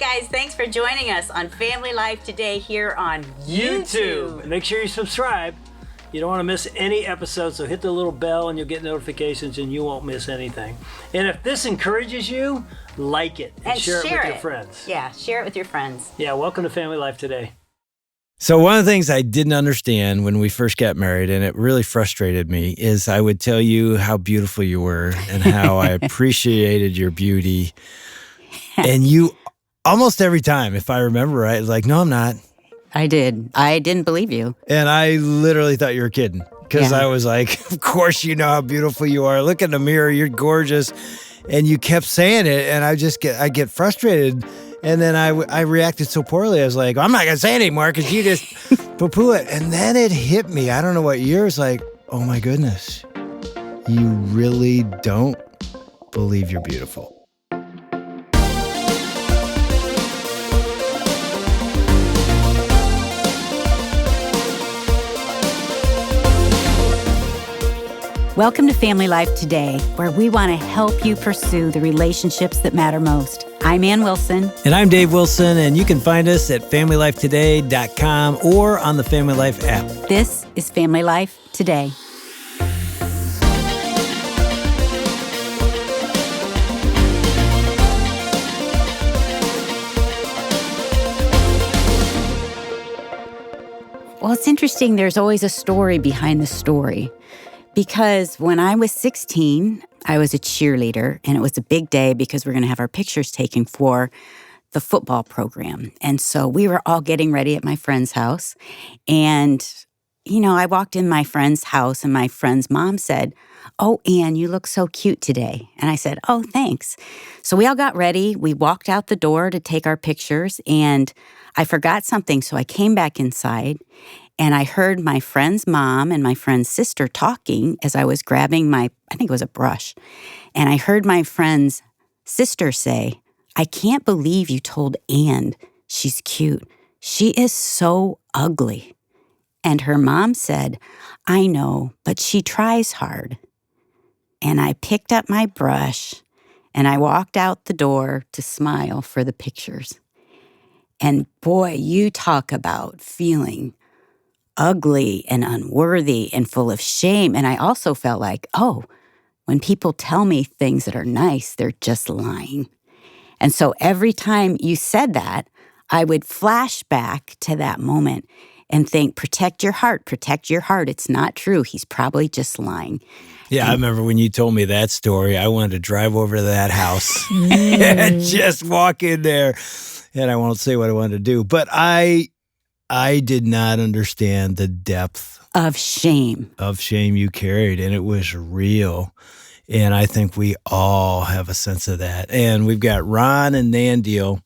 guys, thanks for joining us on Family Life today here on YouTube. Make sure you subscribe. You don't want to miss any episodes, so hit the little bell and you'll get notifications and you won't miss anything. And if this encourages you, like it and share it with your friends. Yeah, share it with your friends. Yeah, welcome to Family Life today. So one of the things I didn't understand when we first got married, and it really frustrated me, is I would tell you how beautiful you were and how I appreciated your beauty. And you, almost every time, if I remember right, was like, no, I'm not. I did. I didn't believe you. And I literally thought you were kidding because I was like, of course you know how beautiful you are. Look in the mirror, you're gorgeous. And you kept saying it, and I get frustrated. And then I reacted so poorly. I was like, I'm not going to say it anymore because you just poo-poo it. And then it hit me. I don't know what year. It's like, oh my goodness, you really don't believe you're beautiful. Welcome to Family Life Today, where we want to help you pursue the relationships that matter most. I'm Ann Wilson. And I'm Dave Wilson, and you can find us at FamilyLifeToday.com or on the Family Life app. This is Family Life Today. Well, it's interesting. There's always a story behind the story. Because when I was 16, I was a cheerleader, and it was a big day because we're going to have our pictures taken for the football program. And so we were all getting ready at my friend's house. And, I walked in my friend's house, and my friend's mom said, "Oh, Ann, you look so cute today." And I said, "Oh, thanks." So we all got ready. We walked out the door to take our pictures, and I forgot something. So I came back inside. And I heard my friend's mom and my friend's sister talking as I was grabbing I think it was a brush. And I heard my friend's sister say, "I can't believe you told Ann she's cute. She is so ugly." And her mom said, "I know, but she tries hard." And I picked up my brush and I walked out the door to smile for the pictures. And boy, you talk about feeling ugly and unworthy and full of shame. And I also felt like, when people tell me things that are nice, they're just lying. And so every time you said that, I would flash back to that moment and think, protect your heart, protect your heart. It's not true. He's probably just lying. Yeah, I remember when you told me that story, I wanted to drive over to that house and just walk in there. And I won't say what I wanted to do, but I did not understand the depth of shame you carried, and it was real. And I think we all have a sense of that. And we've got Ron and Nan Deal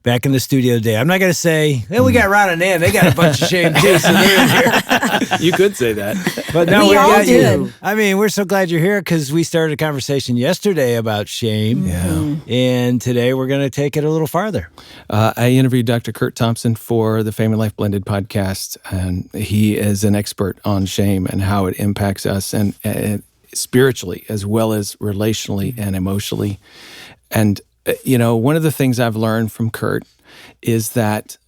back in the studio today. I'm not going to say, we got Ron and Nan. They got a bunch of shame too, so they're in here. You could say that. But no, we all got do. You. I mean, we're so glad you're here because we started a conversation yesterday about shame. Yeah. And today we're going to take it a little farther. I interviewed Dr. Kurt Thompson for the Family Life Blended podcast, and he is an expert on shame and how it impacts us and spiritually as well as relationally and emotionally. And, one of the things I've learned from Kurt is that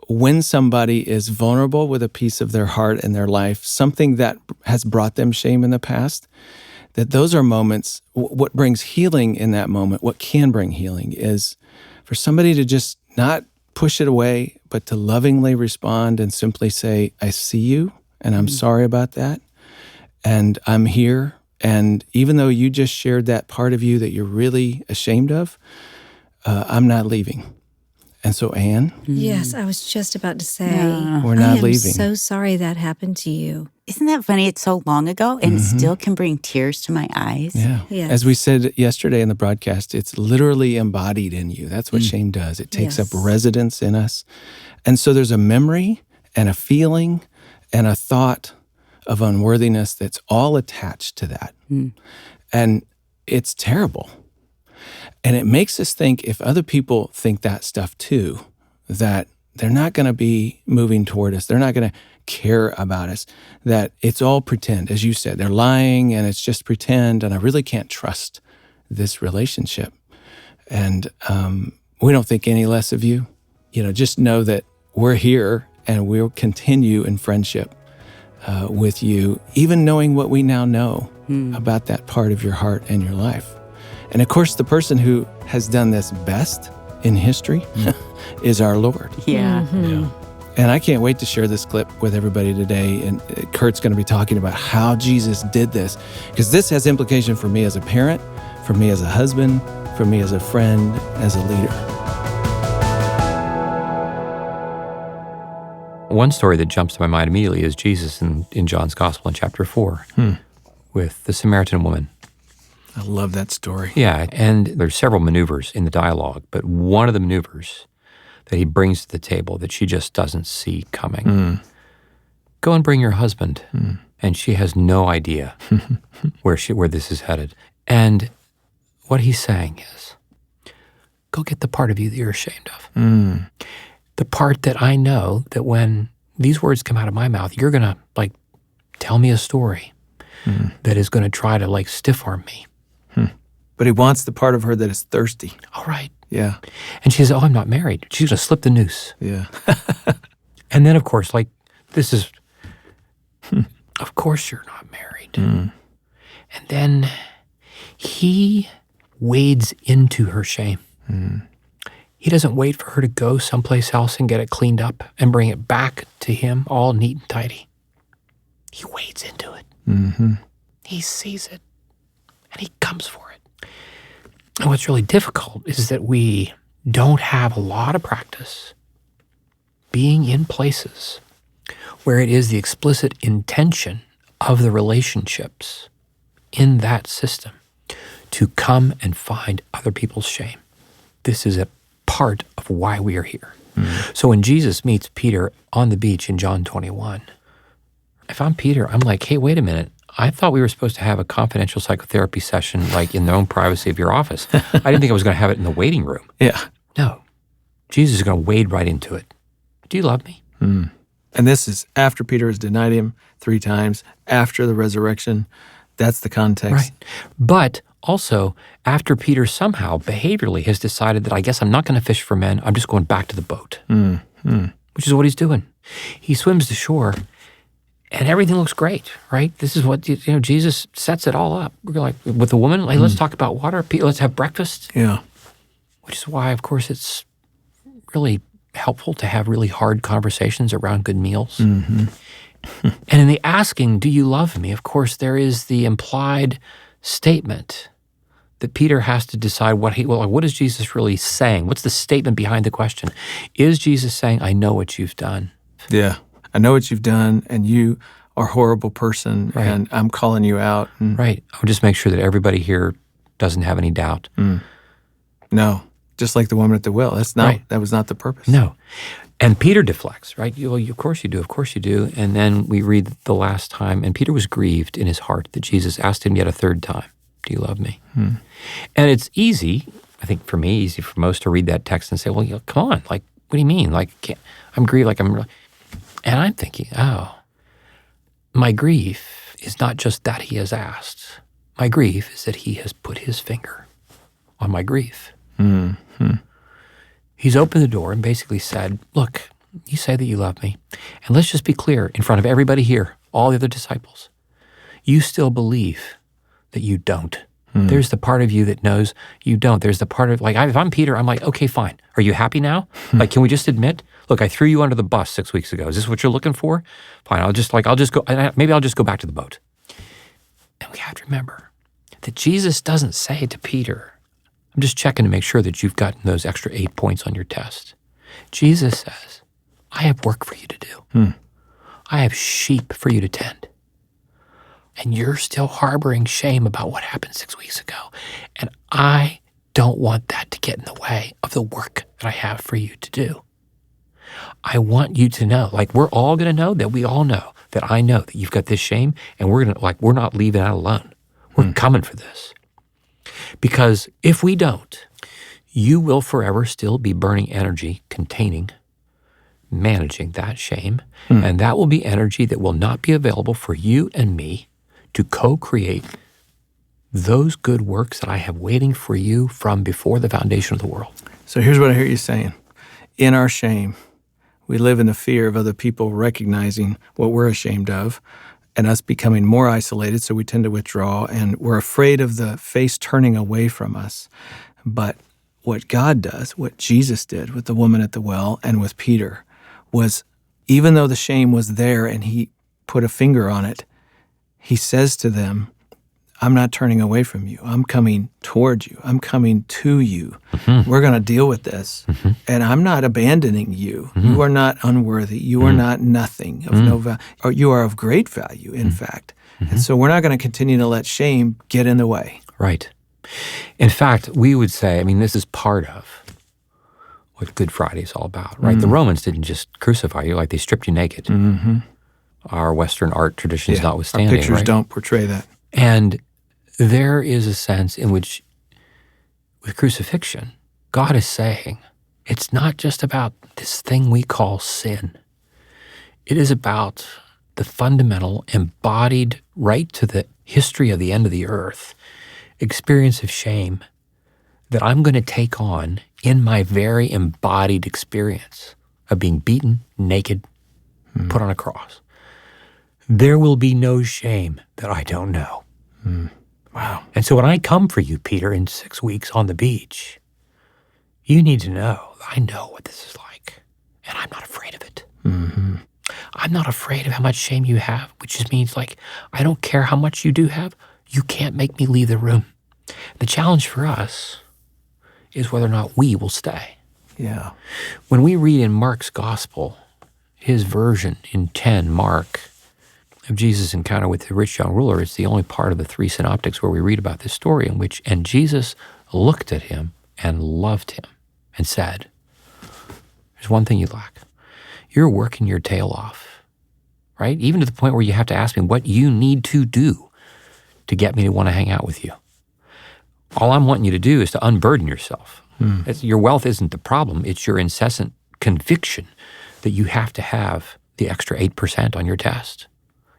when somebody is vulnerable with a piece of their heart and their life, something that has brought them shame in the past, that those are moments, what brings healing in that moment, what can bring healing is for somebody to just not push it away, but to lovingly respond and simply say, "I see you, and I'm sorry about that, and I'm here. And even though you just shared that part of you that you're really ashamed of, I'm not leaving." And so, Ann? Yes, I was just about to say, we're not leaving. I'm so sorry that happened to you. Isn't that funny? It's so long ago, and it still can bring tears to my eyes. Yeah. Yes. As we said yesterday in the broadcast, it's literally embodied in you. That's what shame does. It takes up residence in us. And so there's a memory and a feeling and a thought of unworthiness that's all attached to that. And it's terrible. And it makes us think if other people think that stuff too, that they're not going to be moving toward us. They're not going to care about us, that it's all pretend. As you said, they're lying and it's just pretend, and I really can't trust this relationship. And we don't think any less of you. Just know that we're here and we'll continue in friendship with you, even knowing what we now know about that part of your heart and your life. And of course, the person who has done this best in history is our Lord. Yeah. Mm-hmm. Yeah. And I can't wait to share this clip with everybody today. And Kurt's going to be talking about how Jesus did this, because this has implication for me as a parent, for me as a husband, for me as a friend, as a leader. One story that jumps to my mind immediately is Jesus in John's Gospel in chapter 4 with the Samaritan woman. I love that story. Yeah, and there's several maneuvers in the dialogue, but one of the maneuvers that he brings to the table that she just doesn't see coming. Go and bring your husband. And she has no idea where this is headed. And what he's saying is, go get the part of you that you're ashamed of. The part that I know that when these words come out of my mouth, you're going to tell me a story that is going to try to stiff arm me. But he wants the part of her that is thirsty. All right. Yeah. And she says, I'm not married. She's going to slip the noose. Yeah. And then, of course, this is, of course you're not married. And then he wades into her shame. He doesn't wait for her to go someplace else and get it cleaned up and bring it back to him all neat and tidy. He wades into it. He sees it, and he comes for it. And what's really difficult is that we don't have a lot of practice being in places where it is the explicit intention of the relationships in that system to come and find other people's shame. This is a part of why we are here. So when Jesus meets Peter on the beach in John 21, if I'm Peter, I'm like, hey, wait a minute. I thought we were supposed to have a confidential psychotherapy session in the own privacy of your office. I didn't think I was going to have it in the waiting room. Yeah. No. Jesus is going to wade right into it. Do you love me? And this is after Peter has denied him 3 times, after the resurrection. That's the context. Right. But also, after Peter somehow behaviorally has decided that I guess I'm not going to fish for men, I'm just going back to the boat, which is what he's doing. He swims to shore, and everything looks great, right? This is what, Jesus sets it all up. We're like, with the woman, let's talk about water. Let's have breakfast. Yeah. Which is why, of course, it's really helpful to have really hard conversations around good meals. And in the asking, do you love me? Of course, there is the implied statement that Peter has to decide what is Jesus really saying? What's the statement behind the question? Is Jesus saying, I know what you've done? Yeah. I know what you've done, and you are a horrible person, and I'm calling you out. Right. I'll just make sure that everybody here doesn't have any doubt. No. Just like the woman at the well. That was not the purpose. No. And Peter deflects, right? Of course you do. Of course you do. And then we read the last time, and Peter was grieved in his heart that Jesus asked him yet a third time, do you love me? And it's easy, I think for me, easy for most to read that text and say, well, come on. What do you mean? I'm grieved. And I'm thinking, my grief is not just that he has asked. My grief is that he has put his finger on my grief. He's opened the door and basically said, look, you say that you love me. And let's just be clear in front of everybody here, all the other disciples. You still believe that you don't. There's the part of you that knows you don't. There's the part of, if I'm Peter, I'm like, okay, fine. Are you happy now? Can we just admit, look, I threw you under the bus 6 weeks ago. Is this what you're looking for? Fine, I'll just go, maybe I'll just go back to the boat. And we have to remember that Jesus doesn't say to Peter, I'm just checking to make sure that you've gotten those extra 8 points on your test. Jesus says, I have work for you to do. I have sheep for you to tend. And you're still harboring shame about what happened 6 weeks ago. And I don't want that to get in the way of the work that I have for you to do. I want you to know, we're all going to know that we all know that I know that you've got this shame, and we're not leaving that alone. We're coming for this. Because if we don't, you will forever still be burning energy managing that shame, and that will be energy that will not be available for you and me to co-create those good works that I have waiting for you from before the foundation of the world. So here's what I hear you saying. In our shame, we live in the fear of other people recognizing what we're ashamed of and us becoming more isolated, so we tend to withdraw, and we're afraid of the face turning away from us. But what God does, what Jesus did with the woman at the well and with Peter, was even though the shame was there and he put a finger on it, he says to them, I'm not turning away from you. I'm coming towards you. I'm coming to you. We're going to deal with this. And I'm not abandoning you. You are not unworthy. You are not nothing of no value. Or you are of great value, in fact. And so we're not going to continue to let shame get in the way. Right. In fact, we would say, I mean, this is part of what Good Friday is all about, right? The Romans didn't just crucify you, like they stripped you naked. Our Western art traditions notwithstanding, Our pictures right? don't portray that. And there is a sense in which, with crucifixion, God is saying, it's not just about this thing we call sin. It is about the fundamental, embodied, right to the history of the end of the earth, experience of shame that I'm going to take on in my very embodied experience of being beaten, naked, put on a cross. There will be no shame that I don't know. Wow. And so when I come for you, Peter, in 6 weeks on the beach, you need to know I know what this is like, and I'm not afraid of it. I'm not afraid of how much shame you have, which just means, like, I don't care how much you do have, you can't make me leave the room. The challenge for us is whether or not we will stay. Yeah. When we read in Mark's gospel, his version in 10, Mark, of Jesus' encounter with the rich young ruler, it's the only part of the 3 synoptics where we read about this story in which, and Jesus looked at him and loved him and said, there's one thing you lack. You're working your tail off, right? Even to the point where you have to ask me what you need to do to get me to want to hang out with you. All I'm wanting you to do is to unburden yourself. Your wealth isn't the problem. It's your incessant conviction that you have to have the extra 8% on your test.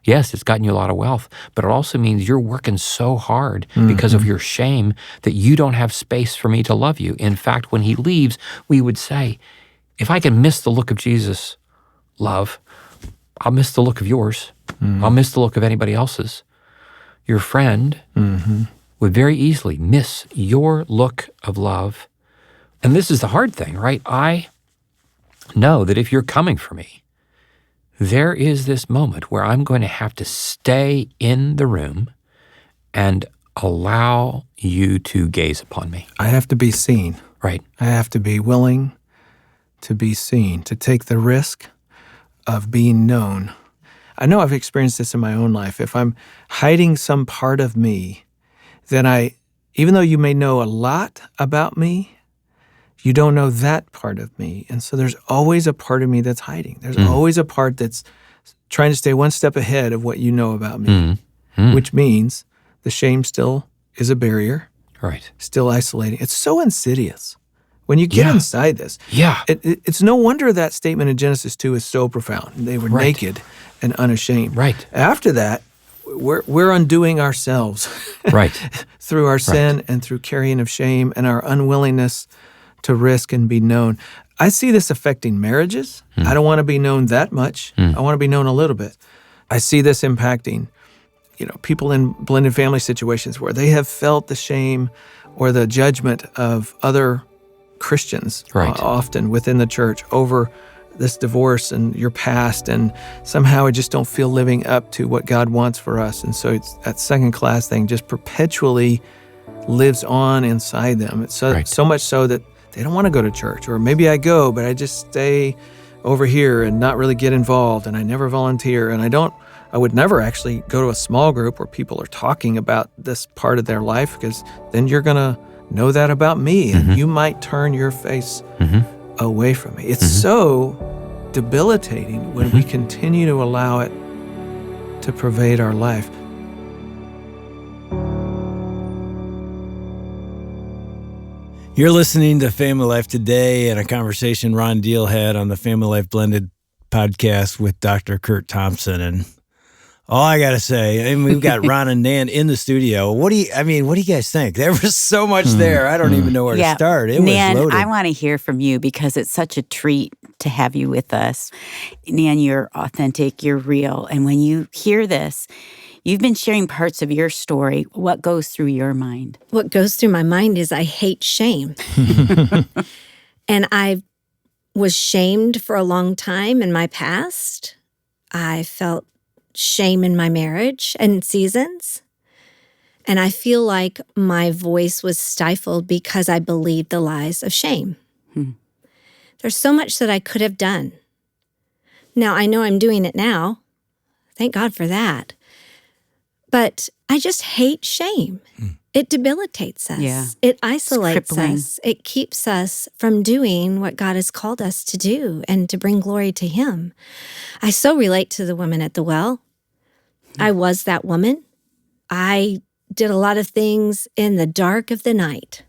Yes, it's gotten you a lot of wealth, but it also means you're working so hard because of your shame that you don't have space for me to love you. In fact, when he leaves, we would say, if I can miss the look of Jesus' love, I'll miss the look of yours. I'll miss the look of anybody else's. Your friend would very easily miss your look of love. And this is the hard thing, right? I know that if you're coming for me, there is this moment where I'm going to have to stay in the room and allow you to gaze upon me. I have to be seen. Right. I have to be willing to be seen, to take the risk of being known. I know I've experienced this in my own life. If I'm hiding some part of me, then even though you may know a lot about me, you don't know that part of me. And so there's always a part of me that's hiding. There's always a part that's trying to stay one step ahead of what you know about me, which means the shame still is a barrier, Right. still isolating. It's so insidious. When you get inside this, it's no wonder that statement in Genesis 2 is so profound. They were naked and unashamed. Right. After that, we're undoing ourselves Right. through our sin and through carrying of shame and our unwillingness to risk and be known. I see this affecting marriages. I don't want to be known that much. I want to be known a little bit. I see this impacting, people in blended family situations where they have felt the shame or the judgment of other Christians, often within the church, over this divorce and your past, and somehow I just don't feel living up to what God wants for us. And so it's that second class thing just perpetually lives on inside them. It's so much so that they don't want to go to church, or maybe I go, but I just stay over here and not really get involved, and I never volunteer, and I would never actually go to a small group where people are talking about this part of their life, because then you're going to know that about me, and you might turn your face away from me. It's so debilitating when we continue to allow it to pervade our life. You're listening to Family Life Today and a conversation Ron Deal had on the Family Life Blended podcast with Dr. Kurt Thompson. And All I gotta say, and we've got Ron and Nan in the studio. What do you guys think? There was so much there. I don't even know where to start. It Nan, was loaded. I want to hear from you because it's such a treat to have you with us. Nan, you're authentic, you're real. And when you hear this, you've been sharing parts of your story. What goes through your mind? What goes through my mind is I hate shame. And I was shamed for a long time in my past. I felt shame in my marriage and seasons. And I feel like my voice was stifled because I believed the lies of shame. There's so much that I could have done. Now, I know I'm doing it now. Thank God for that. But I just hate shame. It debilitates us. Yeah. It isolates crippling. us. It keeps us from doing what God has called us to do and to bring glory to Him. I so relate to the woman at the well. I was that woman. I did a lot of things in the dark of the night.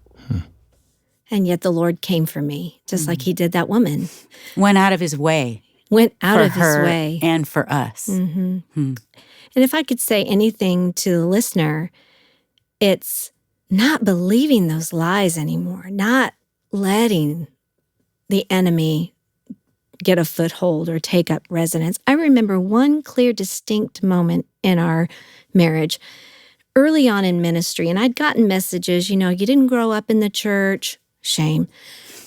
And yet the Lord came for me, just like He did that woman. Went out of His way. Went out for of His her way. and for us. And if I could say anything to the listener, it's not believing those lies anymore, not letting the enemy get a foothold or take up residence. I remember one clear, distinct moment in our marriage early on in ministry, and I'd gotten messages, you didn't grow up in the church, shame.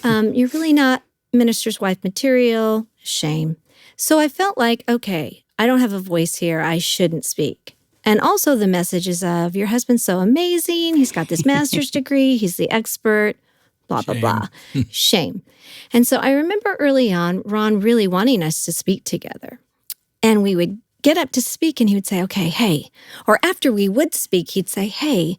You're really not minister's wife material, shame. So I felt like, okay, I don't have a voice here. I shouldn't speak. And also the messages of, your husband's so amazing. He's got this master's degree. He's the expert, blah, blah, blah. Shame. And so I remember early on, Ron really wanting us to speak together. And we would get up to speak and he would say, okay, hey. Or after we would speak, he'd say, hey,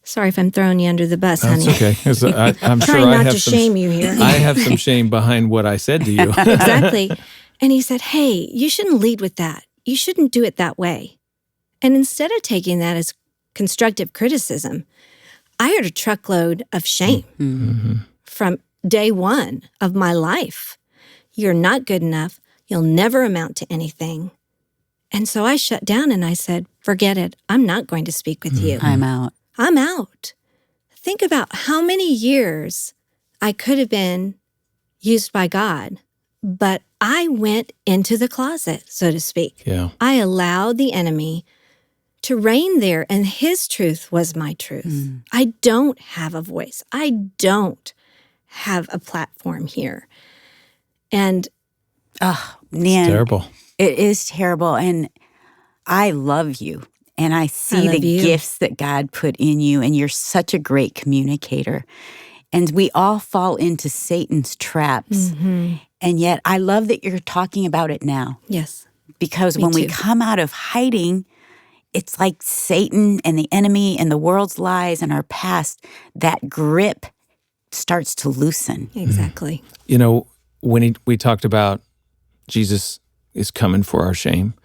sorry if I'm throwing you under the bus, honey. That's okay. I'm sure Trying I not have to some, shame you here. I have some shame behind what I said to you. Exactly. And he said, hey, you shouldn't lead with that. You shouldn't do it that way. And instead of taking that as constructive criticism, I heard a truckload of shame from day one of my life. You're not good enough. You'll never amount to anything. And so I shut down and I said, forget it. I'm not going to speak with you. I'm out. I'm out. Think about how many years I could have been used by God, but I went into the closet, so to speak. Yeah. I allowed the enemy to reign there, and his truth was my truth. I don't have a voice. I don't have a platform here. And Nan, Terrible. it is terrible. And I love you. And I see love the you. gifts that God put in you. And you're such a great communicator. And we all fall into Satan's traps. And yet I love that you're talking about it now. yes, Because Me when we too. come out of hiding, it's like Satan and the enemy and the world's lies and our past, that grip starts to loosen. exactly. You know, when we talked about Jesus is coming for our shame,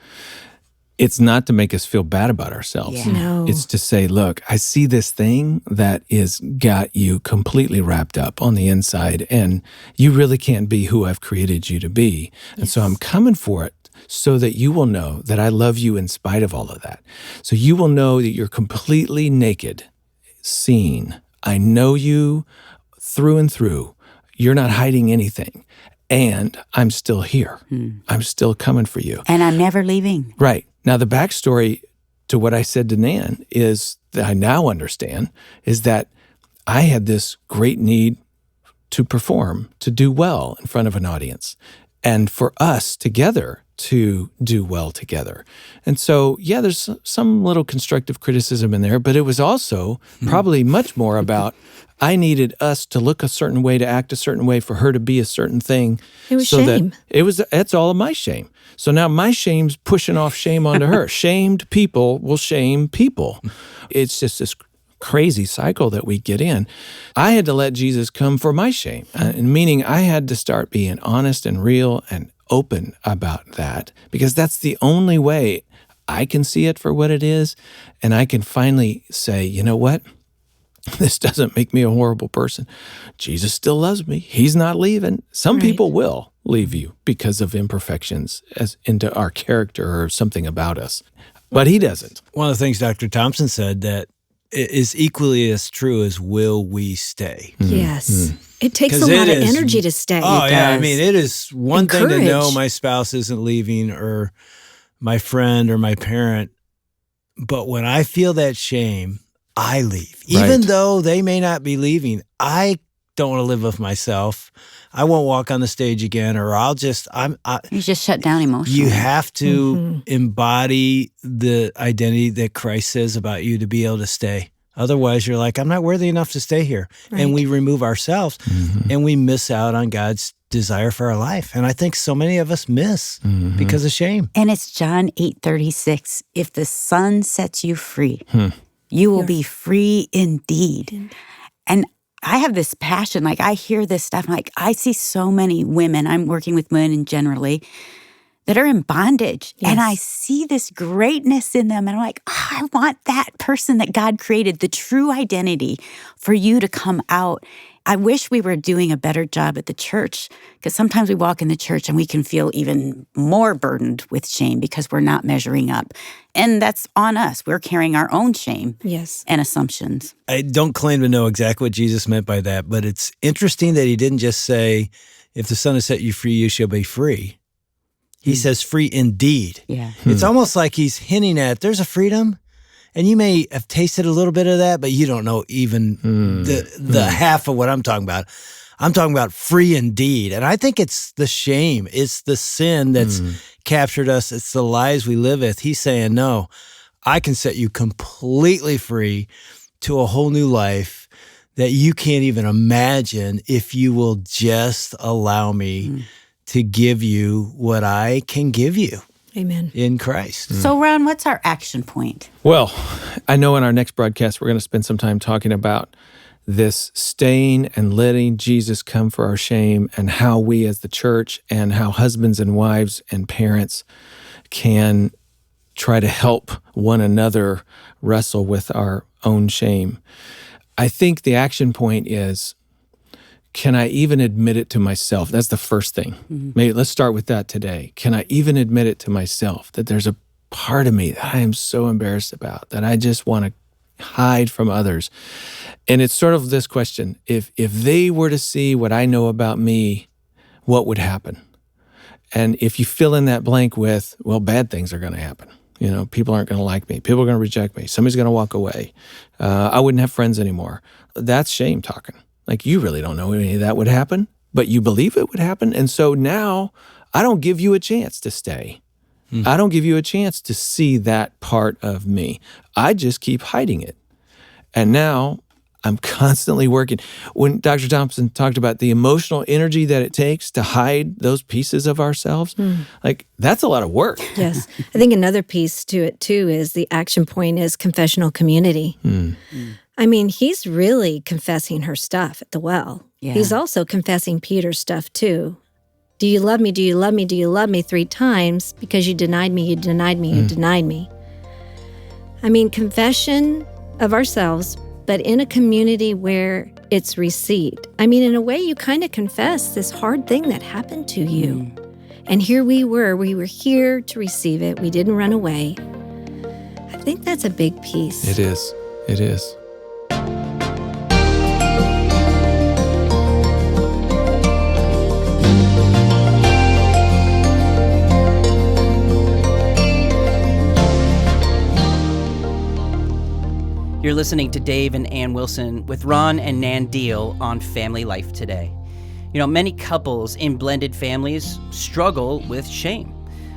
it's not to make us feel bad about ourselves. Yeah. No. It's to say, look, I see this thing that is got you completely wrapped up on the inside, and you really can't be who I've created you to be. And so I'm coming for it so that you will know that I love you in spite of all of that. So you will know that you're completely naked, seen. I know you through and through. You're not hiding anything. And I'm still here. I'm still coming for you. And I'm never leaving. Right. Now, the backstory to what I said to Nan is that I now understand is that I had this great need to perform, to do well in front of an audience, and for us together to do well together. And so, yeah, there's some little constructive criticism in there, but it was also probably much more about I needed us to look a certain way, to act a certain way, for her to be a certain thing. It was so shame. That's all of my shame. So now my shame's pushing off shame onto her. Shamed people will shame people. It's just this crazy cycle that we get in. I had to let Jesus come for my shame, meaning I had to start being honest and real and open about that, because that's the only way I can see it for what it is, and I can finally say, you know what? This doesn't make me a horrible person. Jesus still loves me. He's not leaving. Some Right. people will leave you because of imperfections as into our character or something about us. But he doesn't. One of the things Dr. Thompson said that is equally as true as will we stay? Yes. It takes a lot of energy to stay. Oh, yeah. I mean, it is one thing to know my spouse isn't leaving or my friend or my parent. But when I feel that shame, I leave. Right. Even though they may not be leaving, I don't want to live with myself. I won't walk on the stage again, or I'll just, You just shut down emotionally. You have to embody the identity that Christ says about you to be able to stay. Otherwise, you're like, I'm not worthy enough to stay here. Right. And we remove ourselves and we miss out on God's desire for our life. And I think so many of us miss because of shame. And it's John 8:36. If the Son sets you free, you will be free indeed. And I have this passion. Like, I hear this stuff. Like, I see so many women, I'm working with women generally, that are in bondage. Yes. And I see this greatness in them. And I'm like, I want that person that God created, the true identity for you to come out. I wish we were doing a better job at the church, because sometimes we walk in the church and we can feel even more burdened with shame because we're not measuring up. And that's on us. We're carrying our own shame and assumptions. I don't claim to know exactly what Jesus meant by that, but it's interesting that he didn't just say, if the Son has set you free, you shall be free. He says free indeed. Yeah. It's almost like he's hinting at there's a freedom, and you may have tasted a little bit of that, but you don't know even the half of what I'm talking about. I'm talking about free indeed. And I think it's the shame. It's the sin that's captured us. It's the lies we live with. He's saying, no, I can set you completely free to a whole new life that you can't even imagine if you will just allow me to give you what I can give you. Amen. In Christ. So, Ron, what's our action point? Well, I know in our next broadcast, we're going to spend some time talking about this staying and letting Jesus come for our shame, and how we as the church and how husbands and wives and parents can try to help one another wrestle with our own shame. I think the action point is, can I even admit it to myself? That's the first thing. Maybe let's start with that today. Can I even admit it to myself that there's a part of me that I am so embarrassed about, that I just want to hide from others? And it's sort of this question: if they were to see what I know about me, what would happen? And if you fill in that blank with, well, bad things are going to happen. You know, people aren't going to like me. People are going to reject me. Somebody's going to walk away. I wouldn't have friends anymore. That's shame talking. Like, you really don't know any of that would happen, but you believe it would happen. And so now I don't give you a chance to stay. I don't give you a chance to see that part of me. I just keep hiding it. And now I'm constantly working. When Dr. Thompson talked about the emotional energy that it takes to hide those pieces of ourselves, like, that's a lot of work. Yes. I think another piece to it, too, is the action point is confessional community. I mean, he's really confessing her stuff at the well. Yeah. He's also confessing Peter's stuff, too. Do you love me? Do you love me? Do you love me? 3 times because you denied me, you denied me, you denied me. I mean, confession of ourselves, but in a community where it's received. I mean, in a way, you kind of confess this hard thing that happened to you. And here we were here to receive it. We didn't run away. I think that's a big piece. It is. It is. You're listening to Dave and Ann Wilson with Ron and Nan Deal on Family Life Today. You know, many couples in blended families struggle with shame.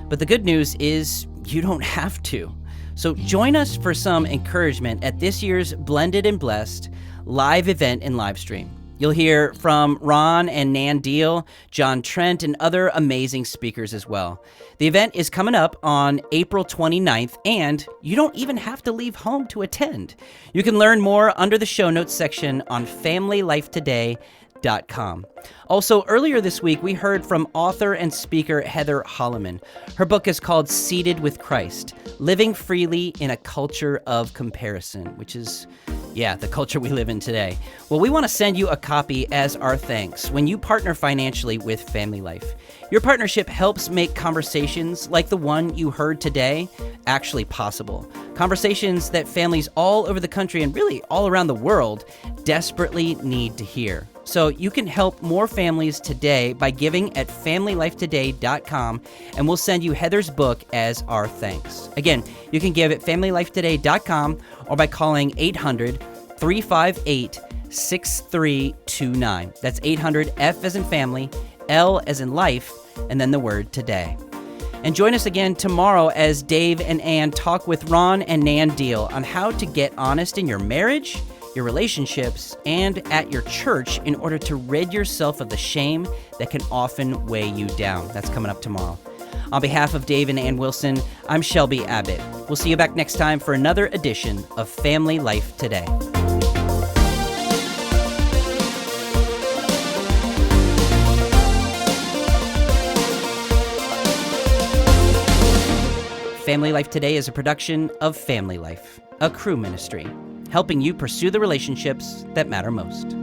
But the good news is you don't have to. So join us for some encouragement at this year's Blended and Blessed live event and live stream. You'll hear from Ron and Nan Deal, John Trent, and other amazing speakers as well. The event is coming up on April 29th, and you don't even have to leave home to attend. You can learn more under the show notes section on FamilyLifeToday.com. Also, earlier this week, we heard from author and speaker Heather Holleman. Her book is called Seated with Christ, Living Freely in a Culture of Comparison, which is Yeah, the culture we live in today. Well, we want to send you a copy as our thanks when you partner financially with Family Life. Your partnership helps make conversations like the one you heard today actually possible. Conversations that families all over the country and really all around the world desperately need to hear. So you can help more families today by giving at FamilyLifeToday.com, and we'll send you Heather's book as our thanks. Again, you can give at FamilyLifeToday.com or by calling 800-358-6329. That's 800-F as in family, L as in life, and then the word today. And join us again tomorrow as Dave and Ann talk with Ron and Nan Deal on how to get honest in your marriage, your relationships, and at your church in order to rid yourself of the shame that can often weigh you down. That's coming up tomorrow. On behalf of Dave and Ann Wilson, I'm Shelby Abbott. We'll see you back next time for another edition of Family Life Today. Family Life Today is a production of Family Life, a Cru ministry, helping you pursue the relationships that matter most.